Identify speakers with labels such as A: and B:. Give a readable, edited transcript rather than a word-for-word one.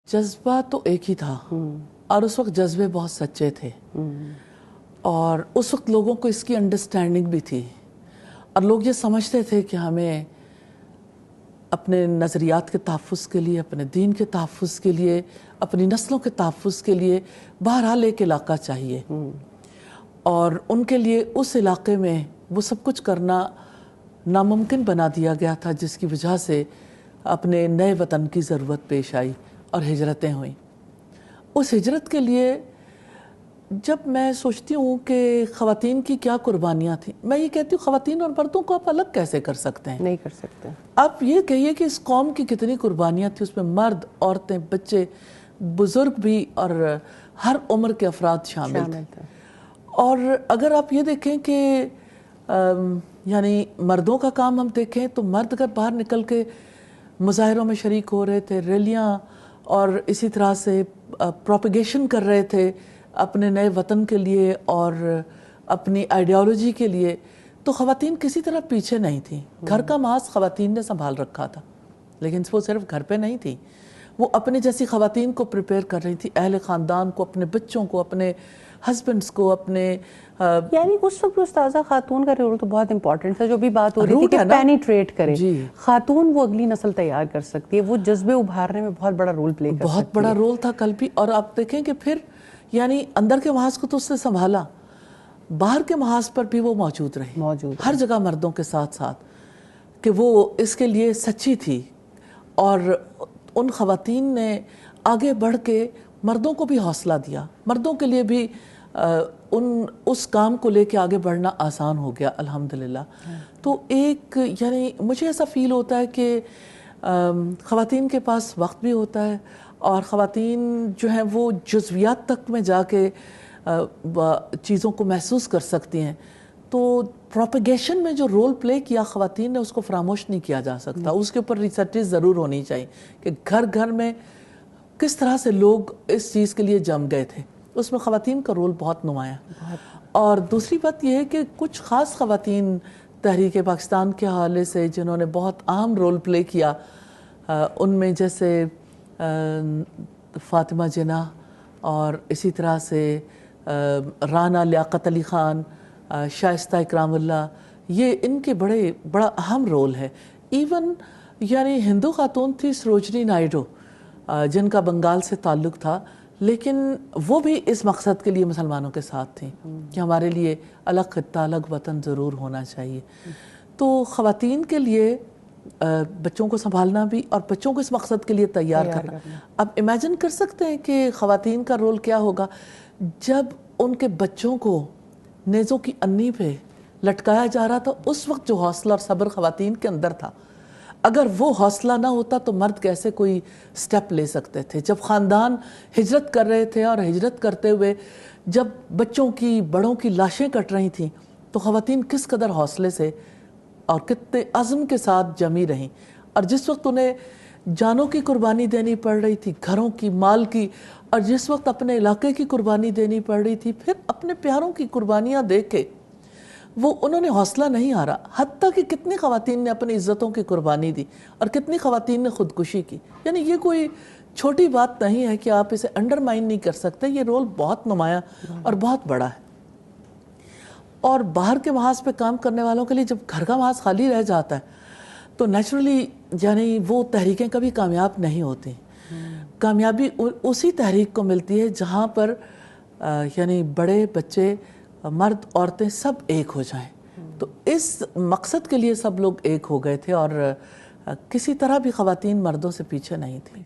A: جذبہ تو ایک ہی تھا اور اس وقت جذبے بہت سچے تھے اور اس وقت لوگوں کو اس کی انڈرسٹینڈنگ بھی تھی اور لوگ یہ سمجھتے تھے کہ ہمیں اپنے نظریات کے تحفظ کے لیے، اپنے دین کے تحفظ کے لیے، اپنی نسلوں کے تحفظ کے لیے بہرحال ایک علاقہ چاہیے اور ان کے لیے اس علاقے میں وہ سب کچھ کرنا ناممکن بنا دیا گیا تھا، جس کی وجہ سے اپنے نئے وطن کی ضرورت پیش آئی اور ہجرتیں ہوئیں۔ اس ہجرت کے لیے جب میں سوچتی ہوں کہ خواتین کی کیا قربانیاں تھیں، میں یہ کہتی ہوں خواتین اور مردوں کو آپ الگ کیسے کر سکتے ہیں؟
B: نہیں کر سکتے۔
A: آپ یہ کہیے کہ اس قوم کی کتنی قربانیاں تھیں، اس میں مرد، عورتیں، بچے، بزرگ بھی اور ہر عمر کے افراد شامل تھے۔ اور اگر آپ یہ دیکھیں کہ یعنی مردوں کا کام ہم دیکھیں تو مرد اگر باہر نکل کے مظاہروں میں شریک ہو رہے تھے، ریلیاں اور اسی طرح سے پروپیگیشن کر رہے تھے اپنے نئے وطن کے لیے اور اپنی آئیڈیالوجی کے لیے، تو خواتین کسی طرح پیچھے نہیں تھیں۔ گھر کا محاذ خواتین نے سنبھال رکھا تھا، لیکن وہ صرف گھر پہ نہیں تھی، وہ اپنے جیسی خواتین کو پریپیئر کر رہی تھی، اہل خاندان کو، اپنے بچوں کو، اپنے ہسبینڈز کو، اپنے
B: یعنی اس وقت استاذہ خاتون کا رول تو بہت امپورٹنٹ تھا، جو بھی بات ہو رہی تھی کہ پینیٹریٹ کرے۔ خاتون وہ اگلی نسل تیار کر سکتی ہے، وہ جذبے ابھارنے میں بہت بڑا رول پلے کر سکتی ہے۔
A: بہت بڑا رول تھا کل بھی، اور آپ دیکھیں کہ پھر یعنی اندر کے محاذ کو تو اس نے سنبھالا، باہر کے محاذ پر بھی وہ موجود رہی، ہر جگہ مردوں کے ساتھ ساتھ، کہ وہ اس کے لیے سچی تھی اور ان خواتین نے آگے بڑھ کے مردوں کو بھی حوصلہ دیا، مردوں کے لیے بھی اس کام کو لے کے آگے بڑھنا آسان ہو گیا الحمدللہ۔ تو ایک یعنی مجھے ایسا فیل ہوتا ہے کہ خواتین کے پاس وقت بھی ہوتا ہے اور خواتین جو ہیں وہ جزویات تک میں جا کے چیزوں کو محسوس کر سکتی ہیں، تو پروپیگیشن میں جو رول پلے کیا خواتین نے اس کو فراموش نہیں کیا جا سکتا۔ اس کے اوپر ریسرچز ضرور ہونی چاہیے کہ گھر گھر میں کس طرح سے لوگ اس چیز کے لیے جم گئے تھے، اس میں خواتین کا رول بہت نمایاں۔ اور دوسری بات یہ ہے کہ کچھ خاص خواتین تحریک پاکستان کے حوالے سے جنہوں نے بہت اہم رول پلے کیا، ان میں جیسے فاطمہ جناح اور اسی طرح سے رانا لیاقت علی خان، شائستہ اکرام اللہ، یہ ان کے بڑا اہم رول ہے۔ ایون یعنی ہندو خاتون تھی سروجنی نائیڈو، جن کا بنگال سے تعلق تھا، لیکن وہ بھی اس مقصد کے لیے مسلمانوں کے ساتھ تھیں کہ ہمارے لیے الگ خطہ، الگ وطن ضرور ہونا چاہیے۔ تو خواتین کے لیے بچوں کو سنبھالنا بھی اور بچوں کو اس مقصد کے لیے تیار کرنا، اب امیجن کر سکتے ہیں کہ خواتین کا رول کیا ہوگا جب ان کے بچوں کو نیزوں کی انی پہ لٹکایا جا رہا تھا۔ اس وقت جو حوصلہ اور صبر خواتین کے اندر تھا، اگر وہ حوصلہ نہ ہوتا تو مرد کیسے کوئی سٹیپ لے سکتے تھے؟ جب خاندان ہجرت کر رہے تھے اور ہجرت کرتے ہوئے جب بچوں کی، بڑوں کی لاشیں کٹ رہی تھیں، تو خواتین کس قدر حوصلے سے اور کتنے عزم کے ساتھ جمی رہیں، اور جس وقت انہیں جانوں کی قربانی دینی پڑ رہی تھی، گھروں کی، مال کی، اور جس وقت اپنے علاقے کی قربانی دینی پڑ رہی تھی، پھر اپنے پیاروں کی قربانیاں دیکھ کے وہ انہوں نے حوصلہ نہیں ہارا، حتیٰ کہ کتنی خواتین نے اپنی عزتوں کی قربانی دی اور کتنی خواتین نے خودکشی کی۔ یعنی یہ کوئی چھوٹی بات نہیں ہے کہ آپ اسے انڈرمائن نہیں کر سکتے، یہ رول بہت نمایاں اور بہت بڑا ہے۔ اور باہر کے محاذ پہ کام کرنے والوں کے لیے جب گھر کا محاذ خالی رہ جاتا ہے تو نیچرلی یعنی وہ تحریکیں کبھی کامیاب نہیں ہوتی۔ کامیابی اسی تحریک کو ملتی ہے جہاں پر یعنی بڑے، بچے، مرد، عورتیں سب ایک ہو جائیں۔ تو اس مقصد کے لیے سب لوگ ایک ہو گئے تھے اور کسی طرح بھی خواتین مردوں سے پیچھے نہیں تھیں۔